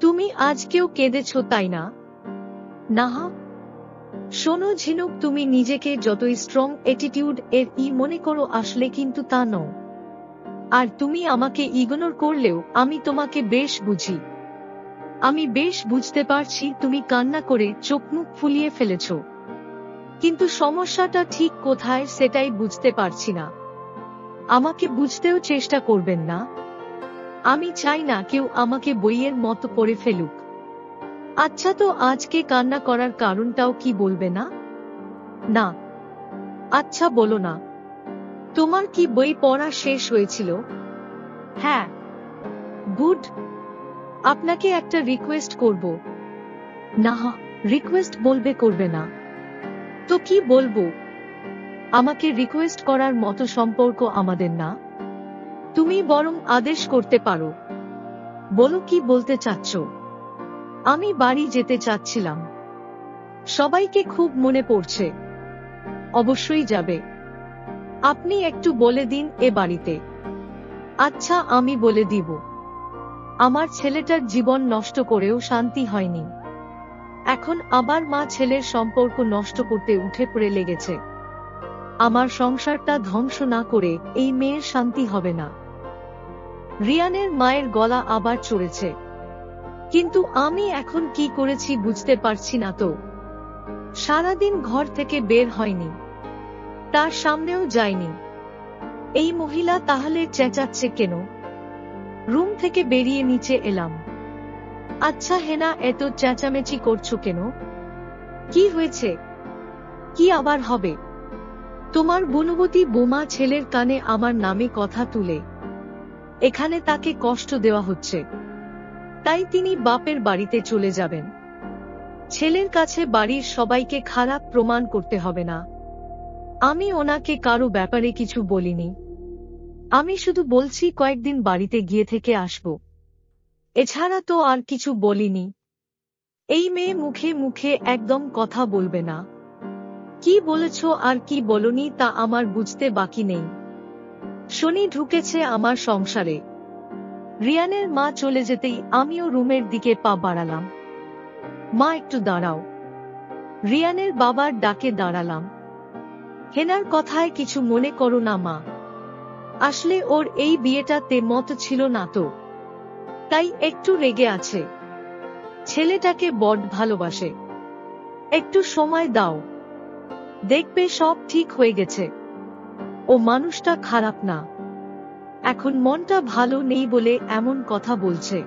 তুমি আজকেও কেঁদেছ, তাই না? না। শোনো ঝিনুক, তুমি নিজেকে যতই স্ট্রং অ্যাটিটিউড এর মনে করো, আসলে কিন্তু তা নও। আর তুমি আমাকে ইগনোর করলেও আমি তোমাকে বেশ বুঝি। আমি বেশ বুঝতে পারছি তুমি কান্না করে চোখ মুখ ফুলিয়ে ফেলেছ, কিন্তু সমস্যাটা ঠিক কোথায় সেটাই বুঝতে পারছি না। আমাকে বুঝতেও চেষ্টা করবেন না। আমি চাই না কেউ আমাকে বইয়ের মতো পড়ে ফেলুক। আচ্ছা, তো আজকে কান্না করার কারণটাও কি বলবে না? না। আচ্ছা বলো না। তোমার কি বই পড়া শেষ হয়েছিল? হ্যাঁ। গুড। আপনাকে একটা রিকোয়েস্ট করব। না, রিকোয়েস্ট বলবে, করবে না। তো কি বলবো? আমাকে রিকোয়েস্ট করার মতো সম্পর্ক আমাদের না। তুমি বরং আদেশ করতে পারো। বলো, কি বলতে চাচ্ছ? আমি বাড়ি যেতে চাচ্ছিলাম। সবাইকে খুব মনে পড়ছে। অবশ্যই যাবে। আপনি একটু বলে দিন এ বাড়িতে। আচ্ছা, আমি বলে দিব। আমার ছেলেটার জীবন নষ্ট করেও শান্তি হয়নি, এখন আবার মা ছেলের সম্পর্ক নষ্ট করতে উঠে পড়ে লেগেছে। আমার সংসারটা ধ্বংস না করে এই মেয়ের শান্তি হবে না। রিয়ানের মায়ের গলা আবার চড়েছে। কিন্তু আমি এখন কি করেছি বুঝতে পারছি না তো। সারাদিন ঘর থেকে বের হয়নি, তার সামনেও যায়নি। এই মহিলা তাহলে চেঁচাচ্ছে কেন? রুম থেকে বেরিয়ে নিচে এলাম। আচ্ছা হেনা, এত চেঁচামেচি করছো কেন? কি হয়েছে? কি আবার হবে? তোমার গুণবতী বোমা ছেলের কানে আমার নামে কথা তুলে এখানে তাকে কষ্ট দেওয়া হচ্ছে, তাই তিনি বাপের বাড়িতে চলে যাবেন। ছেলের কাছে বাড়ির সবাইকে খারাপ প্রমাণ করতে হবে না। আমি ওনাকে কারো ব্যাপারে কিছু বলিনি। আমি শুধু বলছি কয়েকদিন বাড়িতে গিয়ে থেকে আসব। এছাড়া তো আর কিছু বলিনি। এই মেয়ে মুখে মুখে একদম কথা বলবে না। কি বলেছ আর কি বলনি তা আমার বুঝতে বাকি নেই। শনি ঢুকেছে আমার সংসারে। রিয়ানের মা চলে যেতেই আমিও রুমের দিকে পা বাড়ালাম। মা, একটু দাঁড়াও। রিয়ানের বাবার ডাকে দাঁড়ালাম। হেনার কথায় কিছু মনে করো না মা। আসলে ওর এই বিয়েটাতে মত ছিল না তো, তাই একটু রেগে আছে। ছেলেটাকে বড় ভালোবাসে। একটু সময় দাও, দেখবে সব ঠিক হয়ে গেছে। ও মানুষটা খারাপ না। এখন মনটা ভালো নেই বলে এমন কথা বলছে।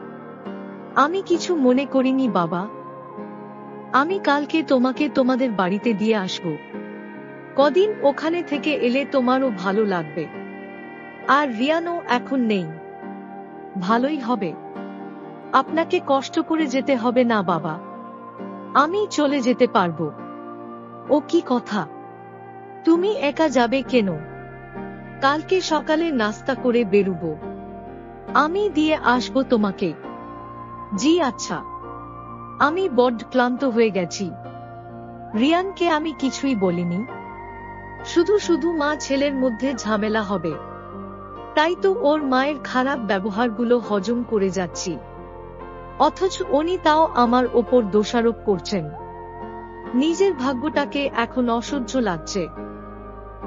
আমি কিছু মনে করিনি বাবা। আমি কালকে তোমাকে তোমাদের বাড়িতে দিয়ে আসব। কদিন ওখানে থেকে এলে তোমারও ভালো লাগবে। আর রিয়ানও এখন নেই। ভালোই হবে। আপনাকে কষ্ট করে যেতে হবে না বাবা। আমি চলে যেতে পারবো। ও কি কথা? তুমি একা যাবে কেন? কালকে সকালে নাস্তা করে বেরুবো। আমি দিয়ে আসবো তোমাকে। জি আচ্ছা। আমি বড্ড ক্লান্ত হয়ে গেছি। রিয়ানকে আমি কিছুই বলিনি। শুধু শুধু মা ছেলের মধ্যে ঝামেলা হবে, তাই তো ওর মায়ের খারাপ ব্যবহারগুলো হজম করে যাচ্ছি। অথচ উনি তাও আমার ওপর দোষারোপ করছেন। নিজের ভাগ্যটাকে এখন অসহ্য লাগছে।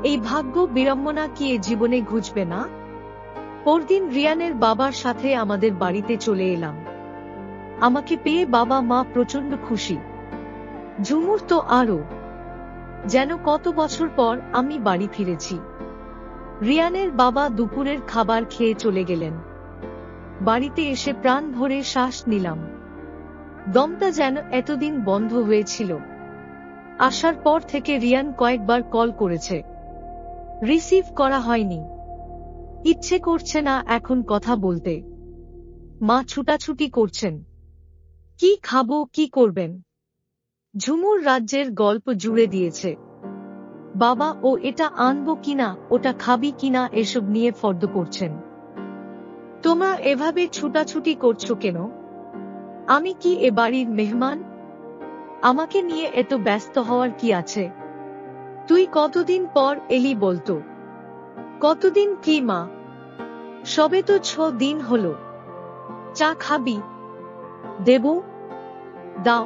এই ভাগ্য বিড়ম্বনা কি এ জীবনে ঘুচবে না? পরদিন রিয়ানের বাবার সাথে আমাদের বাড়িতে চলে এলাম। আমাকে পেয়ে বাবা মা প্রচন্ড খুশি। ঝুমুর তো আরো। যেন কত বছর পর আমি বাড়ি ফিরেছি। রিয়ানের বাবা দুপুরের খাবার খেয়ে চলে গেলেন। বাড়িতে এসে প্রাণ ভরে শ্বাস নিলাম। দমটা যেন এতদিন বন্ধ হয়েছিল। আসার পর থেকে রিয়ান কয়েকবার কল করেছে, রিসিভ করা হয়নি। ইচ্ছে করছে না এখন কথা বলতে। মা ছুটাছুটি করছেন। কি খাবো, কি করবেন? ঝুমুর রাজ্যের গল্প জুড়ে দিয়েছে। বাবা ও এটা আনবো কিনা, ওটা খাবি কিনা এসব নিয়ে ফর্দ করছেন। তোমরা এভাবে ছুটাছুটি করছো কেন? আমি কি এ বাড়ির মেহমান? আমাকে নিয়ে এত ব্যস্ত হওয়ার কি আছে? তুই কতদিন পর এলি বলতো? কতদিন কি মা? সবে তো 6 দিন হলো। চা খাবি? দেব? দাও।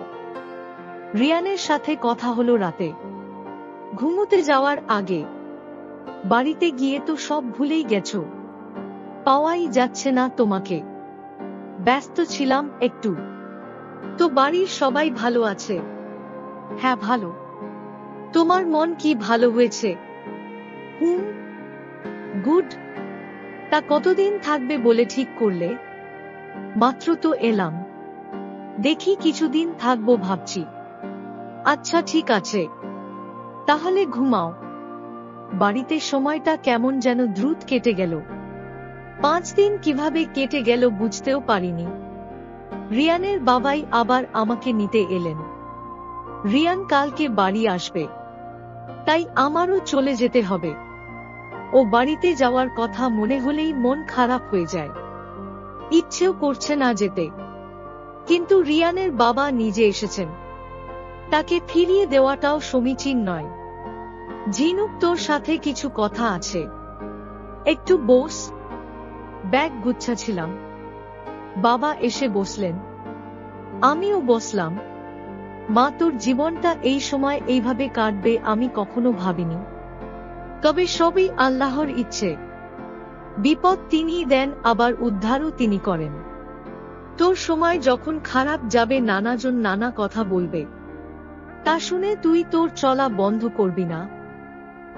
রিয়ানের সাথে কথা হলো রাতে, ঘুমোতে যাওয়ার আগে। বাড়িতে গিয়ে তো সব ভুলেই গেছো, পাওয়াই যাচ্ছে না তোমাকে। ব্যস্ত ছিলাম একটু। তো বাড়ির সবাই ভালো আছে? হ্যাঁ ভালো। তোমার মন কি ভালো হয়েছে? হুম। গুড। তা কতদিন থাকবে বলে ঠিক করলে? মাত্র তো এলাম, দেখি কিছুদিন থাকবো ভাবছি। আচ্ছা ঠিক আছে, তাহলে ঘুমাও। বাড়িতে সময়টা কেমন যেন দ্রুত কেটে গেল। 5 দিন কিভাবে কেটে গেল বুঝতেও পারিনি। রিয়ানের বাবাই আবার আমাকে নিতে এলেন। রিয়ান কালকে বাড়ি আসবে, তাই আমারও চলে যেতে হবে। ও বাড়িতে যাওয়ার কথা মনে হলেই মন খারাপ হয়ে যায়, ইচ্ছেও করছে না যেতে। কিন্তু রিয়ানের বাবা নিজে এসেছেন, তাকে ফিরিয়ে দেওয়াটাও সমীচীন নয়। ঝিনুক, তোর সাথে কিছু কথা আছে, একটু বস। ব্যাগ গুছাচ্ছিলাম, বাবা এসে বসলেন, আমিও বসলাম। মা, তোর জীবনটা এই সময় এইভাবে কাটবে আমি কখনো ভাবিনি। তবে সবই আল্লাহর ইচ্ছে। বিপদ তিনিই দেন, আবার উদ্ধারও তিনি করেন। তোর সময় যখন খারাপ যাবে নানাজন নানা কথা বলবে, তা শুনে তুই তোর চলা বন্ধ করবি না।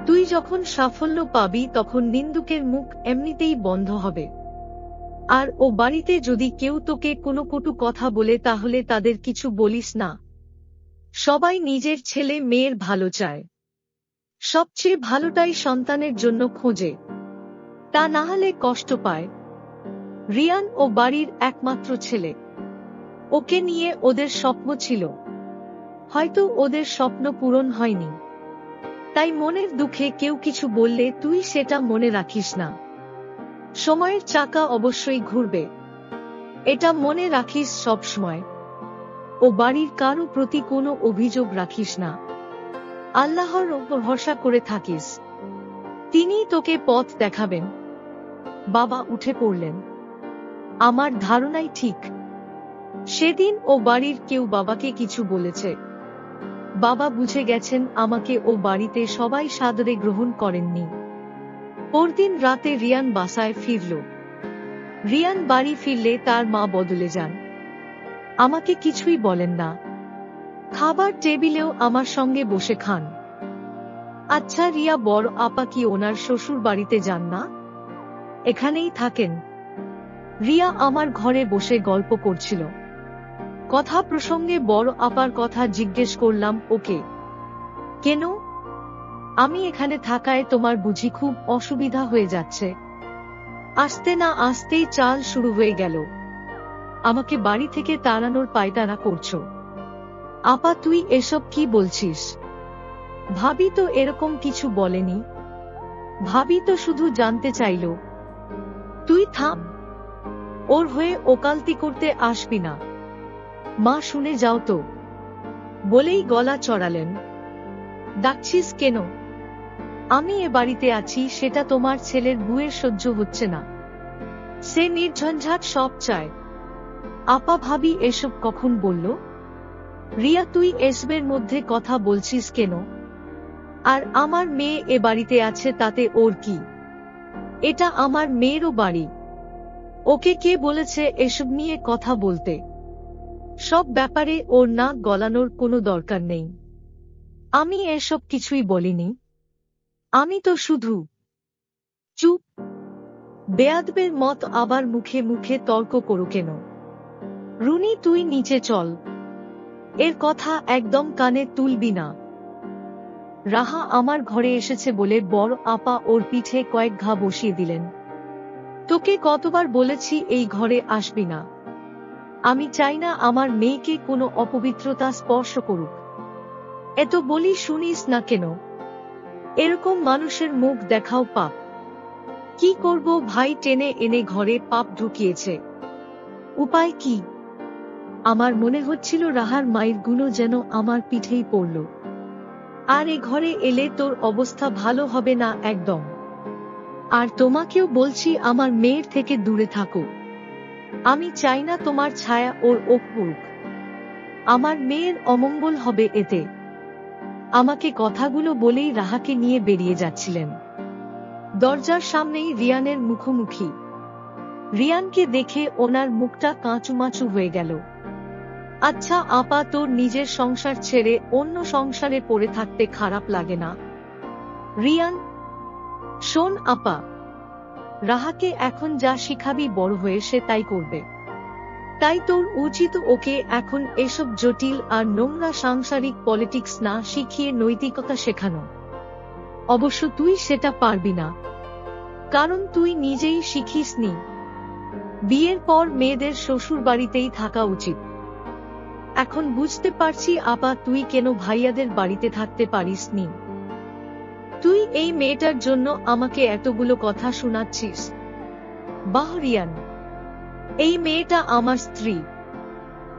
তুই যখন সাফল্য পাবি তখন নিন্দুকের মুখ এমনিতেই বন্ধ হবে। আর ও বাড়িতে যদি কেউ তোকে কোনো কটু কথা বলে তাহলে তাদের কিছু বলিস না। সবাই নিজের ছেলে মেয়ের ভালো চায়, সবচেয়ে ভালোটাই সন্তানের জন্য খোঁজে, তা না হলে কষ্ট পায়। রিয়ান ও বাড়ির একমাত্র ছেলে, ওকে নিয়ে ওদের স্বপ্ন ছিল, হয়তো ওদের স্বপ্ন পূরণ হয়নি। তাই মনের দুঃখে কেউ কিছু বললে তুই সেটা মনে রাখিস না। সময়ের চাকা অবশ্যই ঘুরবে, এটা মনে রাখিস সব সময়। ও বাড়ির কারো প্রতি কোনো অভিযোগ রাখিস না। আল্লাহর উপর ভরসা করে থাকিস, তিনিই তোকে পথ দেখাবেন। বাবা উঠে পড়লেন। আমার ধারণাই ঠিক, সেদিন ও বাড়ির কেউ বাবাকে কিছু বলেছে। বাবা বুঝে গেছেন আমাকে ও বাড়িতে সবাই সাদরে গ্রহণ করেননি। পরদিন রাতে রিয়ান বাসায় ফিরল। রিয়ান বাড়ি ফিরলে তার মা বদলে যান, আমাকে কিছুই বলেন না। খাবার টেবিলেও আমার সঙ্গে বসে খান। আচ্ছা রিয়া, বড় আপা কি ওনার শ্বশুর বাড়িতে যান না, এখানেই থাকেন? রিয়া আমার ঘরে বসে গল্প করছিল। কথা প্রসঙ্গে বড় আপার কথা জিজ্ঞেস করলাম, ওকে কেন? আমি এখানে থাকায় তোমার বুঝি খুব অসুবিধা হয়ে যাচ্ছে? আসতে না আসতেই চাল শুরু হয়ে গেল, আমাকে বাড়ি থেকে তাড়ানোর পায়তারা করছো। আপা তুই এসব কি বলছিস? ভাবি তো এরকম কিছু বলেনি, ভাবি তো শুধু জানতে চাইল। তুই থাম, ওর হয়ে ওকালতি করতে আসবি না। মা শুনে যাও তো, বলেই গলা চড়ালেন। ডাকছিস কেন? আমি এ বাড়িতে আছি সেটা তোমার ছেলের বুয়ের সহ্য হচ্ছে না, সে নির্ঝঞ্ঝাট সব চায়। আপা ভাবি এসব কখন বলল? রিয়া তুই এসবের মধ্যে কথা বলছিস কেন? আর আমার মেয়ে এ বাড়িতে আছে তাতে ওর কি? এটা আমার মেয়েরও বাড়ি, ওকে কে বলেছে এসব নিয়ে কথা বলতে? সব ব্যাপারে ওর নাক গলানোর কোনো দরকার নেই। আমি এসব কিছুই বলিনি, আমি তো শুধু। চুপ, বেয়াদবের মত আবার মুখে মুখে তর্ক করো কেন? রুনি তুই নিচে চল, এর কথা একদম কানে তুলবি না। রাহা আমার ঘরে এসেছে বলে বড় আপা ওর পিঠে কয়েক ঘা বসিয়ে দিলেন। তোকে কতবার বলেছি এই ঘরে আসবি না, আমি চাই না আমার মেয়েকে কোনো অপবিত্রতা স্পর্শ করুক। এত বলি শুনিস না কেন? এরকম মানুষের মুখ দেখাও পাপ। কি করব ভাই, টেনে এনে ঘরে পাপ ঢুকিয়েছে, উপায় কি? আমার মনে হচ্ছিল রাহার মায়ের গুণও যেন আমার পিঠেই পড়ল। আর এ ঘরে এলে তোর অবস্থা ভালো হবে না একদম। আর তোমাকেও বলছি আমার মেয়ের থেকে দূরে থাকো। আমি চাই না তোমার ছায়া ওর পড়ুক। আমার মেয়ের অমঙ্গল হবে এতে। আমাকে কথাগুলো বলেই রাহাকে নিয়ে বেরিয়ে যাচ্ছিলেন। দরজার সামনেই রিয়ানের মুখোমুখি। রিয়ানকে দেখে ওনার মুখটা কাঁচুমাচু হয়ে গেল। আচ্ছা আপা, তোর নিজের সংসার ছেড়ে অন্য সংসারে পড়ে থাকতে খারাপ লাগে না? রিয়ান, শোন আপা, রাহাকে এখন যা শিখাবি বড় হয়ে সে তাই করবে। তাই তোর উচিত ওকে এখন এসব জটিল আর নোংরা সাংসারিক পলিটিক্স না শিখিয়ে নৈতিকতা শেখানো। অবশ্য তুই সেটা পারবি না, কারণ তুই নিজেই শিখিসনি। বিয়ের পর মেয়েদের শ্বশুর বাড়িতেই থাকা উচিত। এখন বুঝতে পারছি আপা তুই কেন ভাইয়াদের বাড়িতে থাকতে পারিসনি। তুই এই মেয়েটার জন্য আমাকে এতগুলো কথা শোনাচ্ছিস। বাহ রিয়ান, এই মেয়েটা আমার স্ত্রী,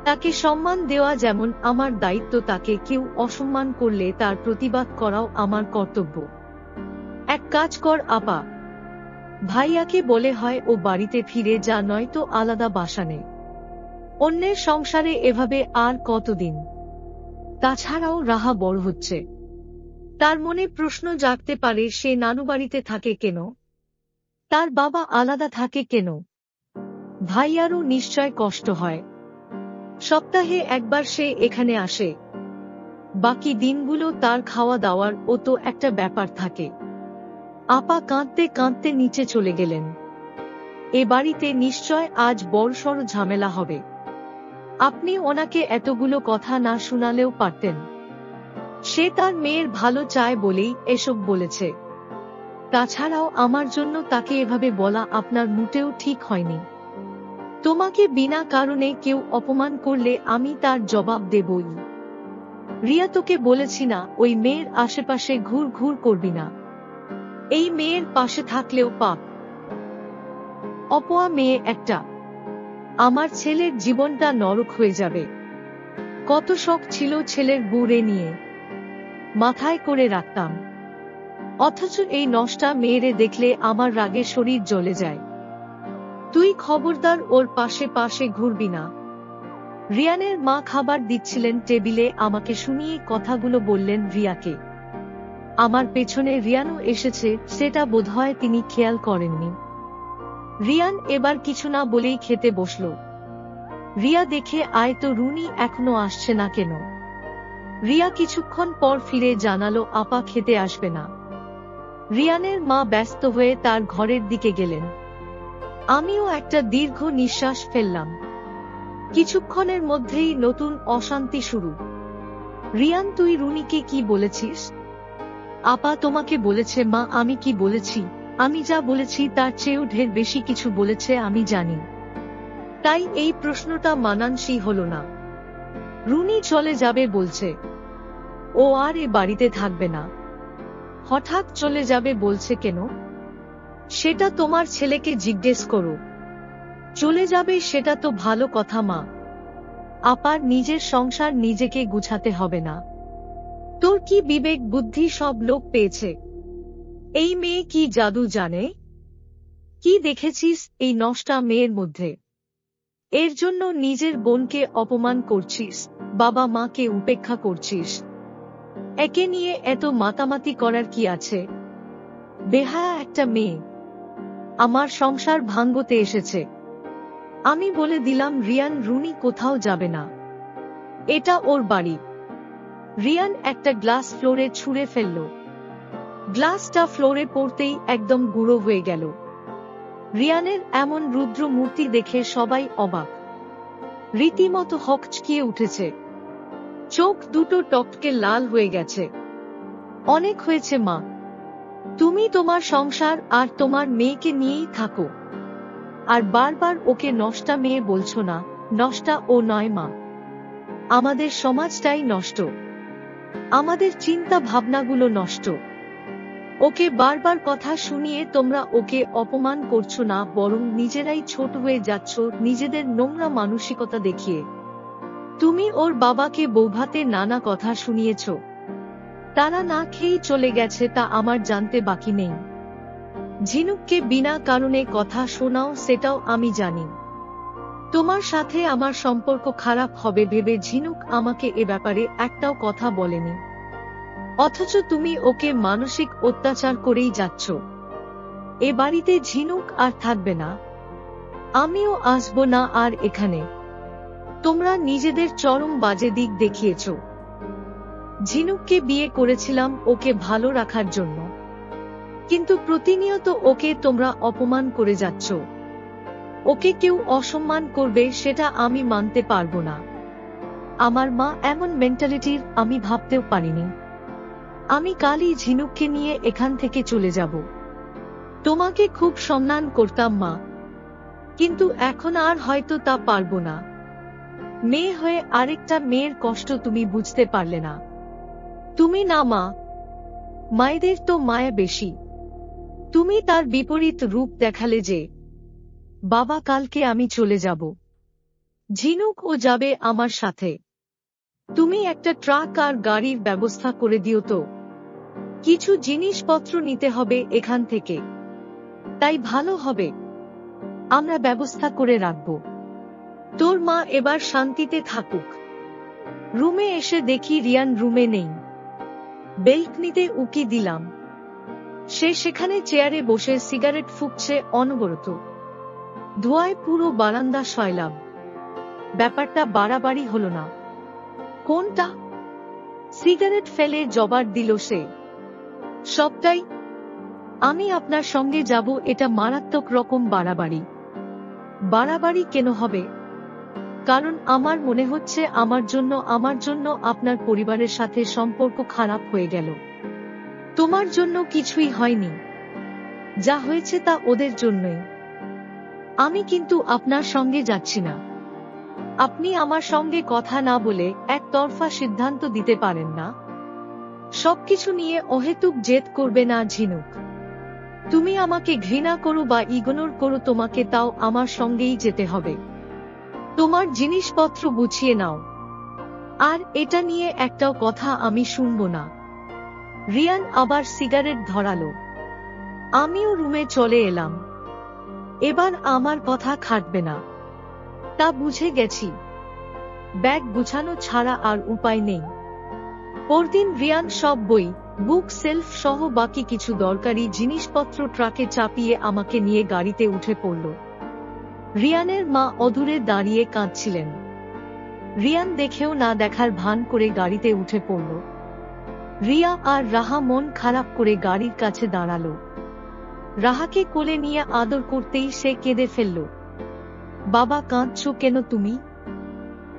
তাকে সম্মান দেওয়া যেমন আমার দায়িত্ব, তাকে কেউ অসম্মান করলে তার প্রতিবাদ করাও আমার কর্তব্য। এক কাজ কর আপা, ভাইয়াকে বলে হয় ও বাড়িতে ফিরে যা, নয়তো আলাদা বাসা নে। অন্যের সংসারে এভাবে আর কতদিন? তাছাড়াও রাহা বড় হচ্ছে, তার মনে প্রশ্ন জাগতে পারে সে নানুবাড়িতে থাকে কেন, তার বাবা আলাদা থাকে কেন। ভাইয়ারও নিশ্চয় কষ্ট হয়। সপ্তাহে একবার সে এখানে আসে, বাকি দিনগুলো তার খাওয়া দাওয়ার ও তো একটা ব্যাপার থাকে। আপা কাঁদতে কাঁদতে নিচে চলে গেলেন। এ বাড়িতে নিশ্চয় আজ বড়সড় ঝামেলা হবে। আপনি ওনাকে এতগুলো কথা না শোনালেও পারতেন। সে তার মেয়ের ভালো চায় বলেই এসব বলেছে। তাছাড়াও আমার জন্য তাকে এভাবে বলা আপনার মোটেও ঠিক হয়নি। তোমাকে বিনা কারণে কেউ অপমান করলে আমি তার জবাব দেবই। রিয়া তোকে বলেছি না ওই মেয়ের আশেপাশে ঘুর ঘুর করবি না। এই মেয়ের পাশে থাকলেও পাপ। অপয়া মেয়ে একটা। আমার ছেলের জীবনটা নরক হয়ে যাবে। কত শখ ছিল ছেলের বউরে নিয়ে মাথায় করে রাখতাম, অথচ এই নষ্টা মেয়েরে দেখলে আমার রাগে শরীর জ্বলে যায়। তুই খবরদার ওর পাশে পাশে ঘুরবি না। রিয়ানের মা খাবার দিচ্ছিলেন টেবিলে, আমাকে শুনিয়ে কথাগুলো বললেন রিয়াকে। আমার পেছনে রিয়ানও এসেছে, সেটা বোধহয় তিনি খেয়াল করেননি। রিয়ান এবার কিছু না বলেই খেতে বসল। রিয়া দেখে আয় তো রুনি এখনো আসছে না কেন। রিয়া কিছুক্ষণ পর ফিরে জানালো আপা খেতে আসবে না। রিয়ানের মা ব্যস্ত হয়ে তার ঘরের দিকে গেলেন। আমিও একটা দীর্ঘ নিঃশ্বাস ফেললাম। কিছুক্ষণের মধ্যেই নতুন অশান্তি শুরু। রিয়ান তুই রুনিকে কি বলেছিস? আপা তোমাকে বলেছে। মা আমি কি বলেছি? আমি যা বলেছি তার চেয়েও ঢের বেশি কিছু বলেছে আমি জানি। তাই এই প্রশ্নটা মানানসই হলো না। রুনি চলে যাবে বলছে। ও আর এ বাড়িতে থাকবে না। হঠাৎ চলে যাবে বলছে কেন? সেটা তোমার ছেলেকে জিজ্ঞেস করো। চলে যাবে সেটা তো ভালো কথা মা। আপার নিজের সংসার নিজেকে গুছাতে হবে না? তোর কি বিবেক বুদ্ধি সব লোক পেয়েছে? এই মেয়ে কি জাদু জানে? কি দেখেছিস এই নষ্টা মেয়ের মধ্যে? এর জন্য নিজের বোনকে অপমান করছিস, বাবা মাকে উপেক্ষা করছিস। একে নিয়ে এত মাতামাতি করার কি আছে? বেহায়া একটা মেয়ে আমার সংসার ভাঙতে এসেছে। আমি বলে দিলাম রিয়ান রুনি কোথাও যাবে না। এটা ওর বাড়ি। রিয়ান একটা গ্লাস ফ্লোরে ছুঁড়ে ফেলল। গ্লাসটা ফ্লোরে পড়তেই একদম গুঁড়ো হয়ে গেল। রিয়ানের এমন রুদ্র মূর্তি দেখে সবাই অবাক। রীতিমতো হকচকিয়ে উঠেছে। চোখ দুটো টকটকে লাল হয়ে গেছে। অনেক হয়েছে মা। তুমি তোমার সংসার আর তোমার মেয়েকে নিয়েই থাকো। আর বারবার ওকে নষ্টা মেয়ে বলছো না। নষ্টা ও নয় মা, আমাদের সমাজটাই নষ্ট। আমাদের চিন্তা ভাবনাগুলো নষ্ট। ওকে বারবার কথা শুনিয়ে তোমরা ওকে অপমান করছো না, বরং নিজেরাই ছোট হয়ে যাচ্ছ নিজেদের নোংরা মানসিকতা দেখিয়ে। তুমি ওর বাবাকে বৌভাতে নানা কথা শুনিয়েছ। তারা না খেয়েই চলে গেছে তা আমার জানতে বাকি নেই। ঝিনুককে বিনা কারণে কথা শোনাও সেটাও আমি জানি। তোমার সাথে আমার সম্পর্ক খারাপ হবে ভেবে ঝিনুক আমাকে এ ব্যাপারে একটাও কথা বলেনি, অথচ তুমি ওকে মানসিক অত্যাচার করেই যাচ্ছ। এ বাড়িতে ঝিনুক আর থাকবে না, আমিও আসব না আর এখানে। তোমরা নিজেদের চরম বাজে দিক দেখিয়েছ। ঝিনুককে বিয়ে করেছিলাম ওকে ভালো রাখার জন্য, কিন্তু প্রতিনিয়ত ওকে তোমরা অপমান করে যাচ্ছ। ওকে কেউ অসম্মান করবে সেটা আমি মানতে পারবো না। আমার মা এমন মেন্টালিটির আমি ভাবতেও পারিনি। আমি কালই ঝিনুককে নিয়ে এখান থেকে চলে যাব। তোমাকে খুব সম্মান করতাম মা, কিন্তু এখন আর হয়তো তা পারবো না। মেয়ে হয়ে আরেকটা মেয়ের কষ্ট তুমি বুঝতে পারলে না। তুমি না মা, মায়েদের তো মায়া বেশি। তুমি তার বিপরীত রূপ দেখালে যে। বাবা, কালকে আমি চলে যাব। ঝিনুক ও যাবে আমার সাথে। তুমি একটা ট্রাক আর গাড়ির ব্যবস্থা করে দিও তো। কিছু জিনিসপত্র নিতে হবে এখান থেকে, তাই ভালো হবে। আমরা ব্যবস্থা করে রাখব। তোর মা এবার শান্তিতে থাকুক। রুমে এসে দেখি রিয়ান রুমে নেই। বেলকনিতে উকি দিলাম, সে সেখানে চেয়ারে বসে সিগারেট ফুঁকছে অনবরত। ধোঁয়ায় পুরো বারান্দা সয়লাব। ব্যাপারটা বাড়াবাড়ি হলো না? কোনটা? সিগারেট ফেলে জবাব দিল সে। সবটাই। আমি আপনার সঙ্গে যাব, এটা মারাত্মক রকম বাড়াবাড়ি। বাড়াবাড়ি কেন হবে? কারণ আমার মনে হচ্ছে আমার জন্য আপনার পরিবারের সাথে সম্পর্ক খারাপ হয়ে গেল। তোমার জন্য কিছুই হয়নি, যা হয়েছে তা ওদের জন্যই। আমি কিন্তু আপনার সঙ্গে যাচ্ছি না। আপনি আমার সঙ্গে কথা না বলে একতরফা সিদ্ধান্ত দিতে পারেন না। সবকিছু নিয়ে অহেতুক জেদ করবে না ঝিনুক। তুমি আমাকে ঘৃণা করো বা ইগনোর করো, তোমাকে তাও আমার সঙ্গেই যেতে হবে। তোমার জিনিসপত্র গুছিয়ে নাও। আর এটা নিয়ে একটাও কথা আমি শুনব না। রিয়ান আবার সিগারেট ধরালো। আমিও রুমে চলে এলাম। এবার আমার কথা খাটবে না, তা বুঝে গেছি। ব্যাগ গুছানো ছাড়া আর উপায় নেই। পরদিন রিয়ান সব বই, বুক সেলফ সহ বাকি কিছু দরকারি জিনিসপত্র ট্রাকে চাপিয়ে আমাকে নিয়ে গাড়িতে উঠে পড়ল। রিয়ানের মা অদূরে দাঁড়িয়ে কাঁদছিলেন। রিয়ান দেখেও না দেখার ভান করে গাড়িতে উঠে পড়ল। রিয়া আর রাহা মন খারাপ করে গাড়ির কাছে দাঁড়ালো। রাহাকে কোলে নিয়ে আদর করতেই সে কেঁদে ফেলল। বাবা, কাঁদছো কেন তুমি?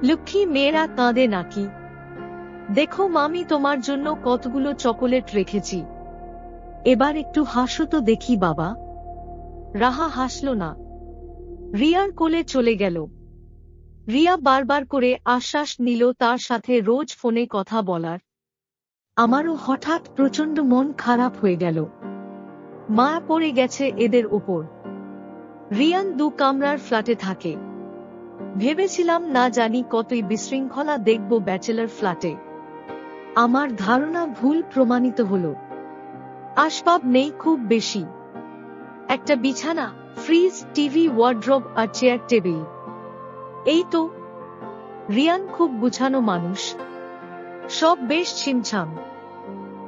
লক্ষ্মী মেয়েরা কাঁদে নাকি? দেখো মামি তোমার জন্য কতগুলো চকোলেট রেখেছি, এবার একটু হাসো তো দেখি বাবা। রাহা হাসল না, রিয়ার কোলে চলে গেল। রিয়া বারবার করে আশ্বাস নিল তার সাথে রোজ ফোনে কথা বলার। আমারও হঠাৎ প্রচন্ড মন খারাপ হয়ে গেল। মায়া পড়ে গেছে এদের ওপর। রিয়ান 2 কামরার ফ্ল্যাটে থাকে। ভেবেছিলাম না জানি কতই বিশৃঙ্খলা দেখব ব্যাচেলর ফ্ল্যাটে। আমার ধারণা ভুল প্রমাণিত হল। আসবাব নেই খুব বেশি। একটা বিছানা, ফ্রিজ, টিভি, ওয়ার্ড্রোব আর চেয়ার টেবিল, এই তো। রিয়ান খুব গুছানো মানুষ। সব বেশ ছিমছাম।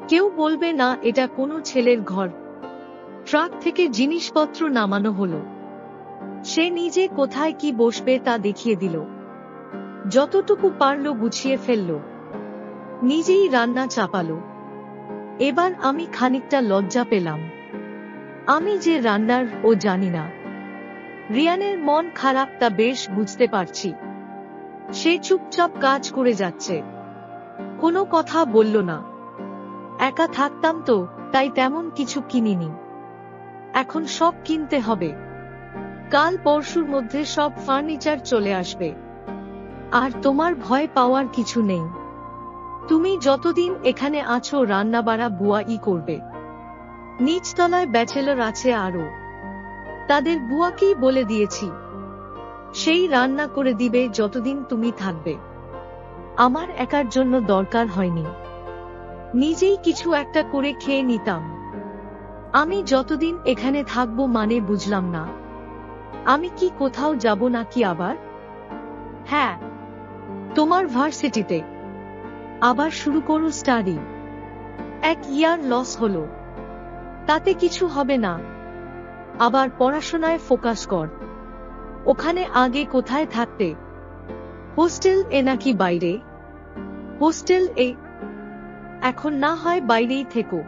কেউ বলবে না এটা কোনো ছেলের ঘর। ট্রাক থেকে জিনিসপত্র নামানো হলো। সে নিজে কোথায় কি বসবে তা দেখিয়ে দিল। যতটুকু পারল গুছিয়ে ফেলল। নিজেই রান্না চাপালো। এবার আমি খানিকটা লজ্জা পেলাম। আমি যে রান্নার ও জানি না। রিয়ানের মন খারাপ তা বেশ বুঝতে পারছি। সে চুপচাপ কাজ করে যাচ্ছে, কোনো কথা বলল না। একা থাকতাম তো, তাই তেমন কিছু কিনিনি। এখন সব কিনতে হবে। কাল পরশুর মধ্যে সব ফার্নিচার চলে আসবে। আর তোমার ভয় পাওয়ার কিছু নেই। তুমি যতদিন এখানে আছো রান্নাবাড়া বুয়াই করবে। নিচতলায় ব্যাচেলর আছে আরো, তাদের বুয়াকেই বলে দিয়েছি। সেই রান্না করে দিবে যতদিন তুমি থাকবে। আমার একার জন্য দরকার হয়নি। নিজেই কিছু একটা করে খেয়ে নিতাম। আমি যতদিন এখানে থাকবো মানে বুঝলাম না। আমি কি কোথাও যাব নাকি আবার? হ্যাঁ, তোমার ভার্সিটিতে। আবার শুরু করো স্টাডি। 1 ইয়ার লস হলো, তাতে কিছু হবে না। আবার পড়াশোনায় ফোকাস কর। ওখানে আগে কোথায় থাকতে? হোস্টেল এ নাকি বাইরে? হোস্টেল এ। এখন না হয় বাইরেই থেকো।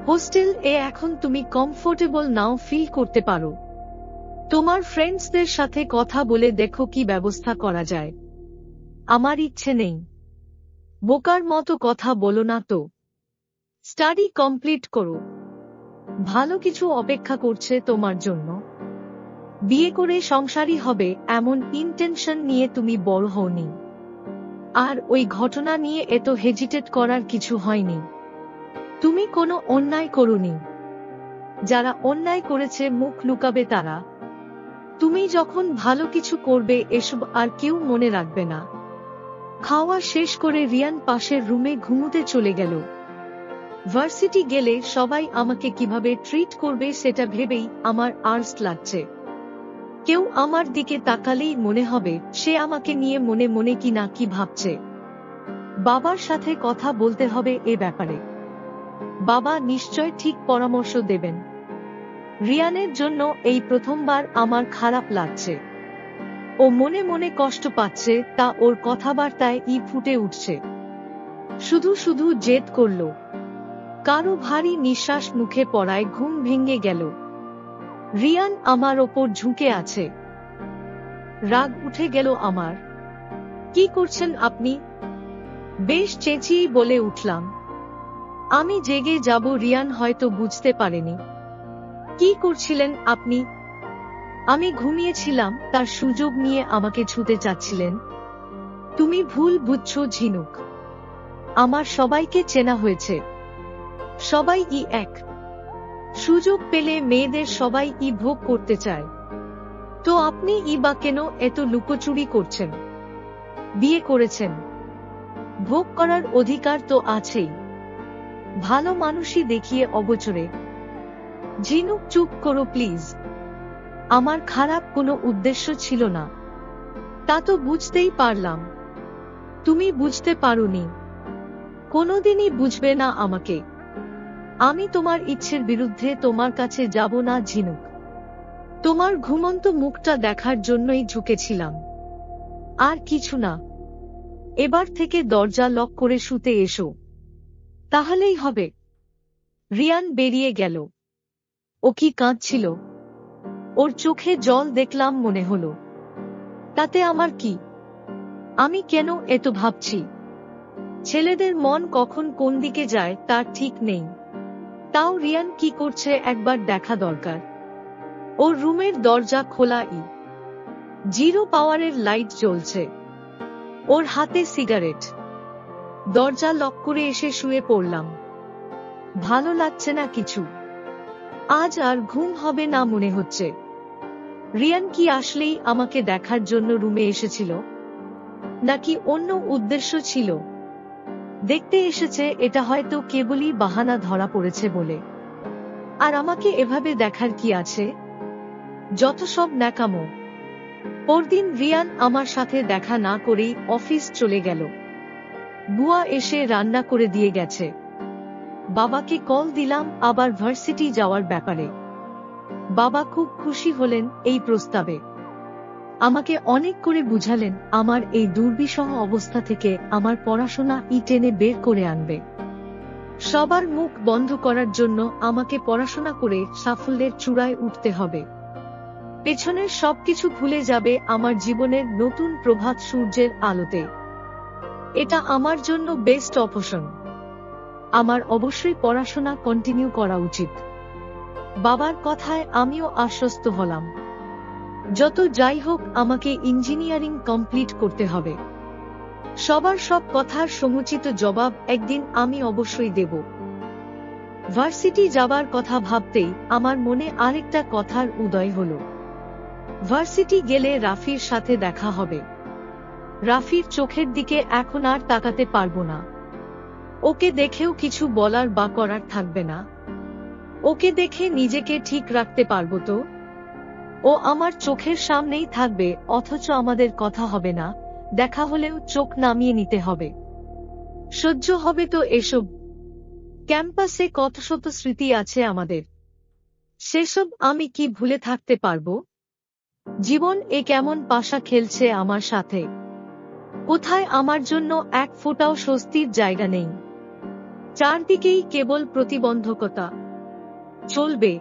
হোস্টেল এ এখন তুমি কমফোর্টেবল নাও ফিল করতে পারো। তোমার ফ্রেন্ডসদের সাথে কথা বলে দেখো কি ব্যবস্থা করা যায়। আমার ইচ্ছে নেই। বোকার মতো কথা বলো না তো। স্টাডি কমপ্লিট করো। ভালো কিছু অপেক্ষা করছে তোমার জন্য। বিয়ে করে সংসারী হবে এমন ইন্টেনশন নিয়ে তুমি বড় হওনি। আর ওই ঘটনা নিয়ে এত হেজিটেট করার কিছু হয়নি। তুমি কোনো অন্যায় করোনি। যারা অন্যায় করেছে মুখ লুকাবে তারা। তুমি যখন ভালো কিছু করবে এসব আর কেউ মনে রাখবে না। খাওয়া শেষ করে রিয়ান পাশের রুমে ঘুমুতে চলে গেল। ভার্সিটি গেলে সবাই আমাকে কিভাবে ট্রিট করবে সেটা ভেবেই আমার আর্স লাগছে। কেউ আমার দিকে তাকালেই মনে হবে সে আমাকে নিয়ে মনে মনে কি না কি ভাবছে। বাবার সাথে কথা বলতে হবে এ ব্যাপারে। বাবা নিশ্চয় ঠিক পরামর্শ দেবেন। রিয়ানের জন্য এই প্রথমবার আমার খারাপ লাগছে। ও মনে মনে কষ্ট পাচ্ছে তা ওর কথাবার্তায় ফুটে উঠছে। শুধু শুধু জেদ করল। কারো ভারী নিঃশ্বাস মুখে পড়ায় ঘুম ভেঙে গেল। রিয়ান আমার ওপর ঝুঁকে আছে। রাগ উঠে গেল আমার। কি করছেন আপনি? বেশ চেঁচিয়ে বলে উঠলাম। আমি জেগে যাব রিয়ান হয়তো বুঝতে পারেনি। কি করছিলেন আপনি? আমি ঘুমিয়েছিলাম তার সুযোগ নিয়ে আমাকে ছুতে চাচ্ছিলেন। তুমি ভুল বুঝছো ঝিনুক। আমার সবাইকে চেনা হয়েছে। সবাই এক। সুযোগ পেলে মেয়েদের সবাই ভোগ করতে চায়। তো আপনি বা কেন এত লুকোচুরি করছেন? বিয়ে করেছেন, ভোগ করার অধিকার তো আছেই। ভালো মানুষই দেখিয়ে অগোচরে। ঝিনুক চুপ করো প্লিজ। আমার খারাপ কোনো উদ্দেশ্য ছিল না। তা তো বুঝতেই পারলাম। তুমি বুঝতে পারোনি। কোনোদিনই বুঝবে না আমাকে। আমি তোমার ইচ্ছের বিরুদ্ধে তোমার কাছে যাব না ঝিনুক। তোমার ঘুমন্ত মুখটা দেখার জন্যই ঝুঁকেছিলাম, আর কিছু না। এবার থেকে দরজা লক করে শুতে এসো, তাহলেই হবে। রিয়ান বেরিয়ে গেল। ও কি কাঁদছিল? ওর চোখে জল দেখলাম মনে হলো। তাতে আমার কি? আমি কেন এত ভাবছি? ছেলেদের মন কখন কোন দিকে যায় তার ঠিক নেই। তাও রিয়ান কি করছে একবার দেখা দরকার। ওর রুমের দরজা খোলাই। 0 পাওয়ারের লাইট জ্বলছে। ওর হাতে সিগারেট। দরজা লক করে এসে শুয়ে পড়লাম। ভালো লাগছে না কিছু। আজ আর ঘুম হবে না মনে হচ্ছে। রিয়ান কি আসলেই আমাকে দেখার জন্য রুমে এসেছিল, নাকি অন্য উদ্দেশ্য ছিল? দেখতে এসেছে এটা হয়তো কেবলই বাহানা ধরা পড়েছে বলে। আর আমাকে এভাবে দেখার কি আছে? যত সব ন্যাকামো। পরদিন রিয়ান আমার সাথে দেখা না করেই অফিস চলে গেল। বুয়া এসে রান্না করে দিয়ে গেছে। বাবাকে কল দিলাম আবার ভার্সিটি যাওয়ার ব্যাপারে। বাবা খুব খুশি হলেন এই প্রস্তাবে। আমাকে অনেক করে বুঝালেন আমার এই দুর্বিষহ অবস্থা থেকে আমার পড়াশোনা টেনে বের করে আনবে। সবার মুখ বন্ধ করার জন্য আমাকে পড়াশোনা করে সাফল্যের চূড়ায় উঠতে হবে। পেছনের সবকিছু ভুলে যাবে আমার জীবনের নতুন প্রভাত সূর্যের আলোতে। এটা আমার জন্য বেস্ট অপশন। আমার অবশ্যই পড়াশোনা কন্টিনিউ করা উচিত। বাবার কথায় আমিও আশ্বস্ত হলাম। যত যাই হোক আমাকে ইঞ্জিনিয়ারিং কমপ্লিট করতে হবে। সবার সব কথার সমুচিত জবাব একদিন আমি অবশ্যই দেব। ভার্সিটি যাবার কথা ভাবতেই আমার মনে আরেকটা কথার উদয় হলো। ভার্সিটি গেলে রাফির সাথে দেখা হবে। রাফির চোখের দিকে এখন আর তাকাতে পারবো না। ওকে দেখেও কিছু বলার বা করার থাকবে না। ওকে দেখে নিজেকে ঠিক রাখতে পারবো তো? ও আমার চোখের সামনেই থাকবে, অথচ আমাদের কথা হবে না, দেখা হলেও চোখ নামিয়ে নিতে হবে। সহ্য হবে তো এসব? ক্যাম্পাসে কত শত স্মৃতি আছে আমাদের, সেসব আমি কি ভুলে থাকতে পারবো? জীবন এ কেমন পাশা খেলছে আমার সাথে। কোথায় আমার জন্য এক ফোঁটাও স্বস্তির জায়গা নেই, চারদিকেই কেবল প্রতিবন্ধকতা। চলবে।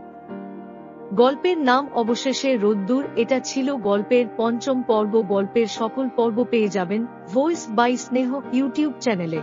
গল্পের নাম অবশেষে রোদ্দুর। এটা ছিল গল্পের পঞ্চম পর্ব। গল্পের সকল পর্ব পেয়ে যাবেন ভয়েস বাই স্নেহ ইউটিউব চ্যানেলে।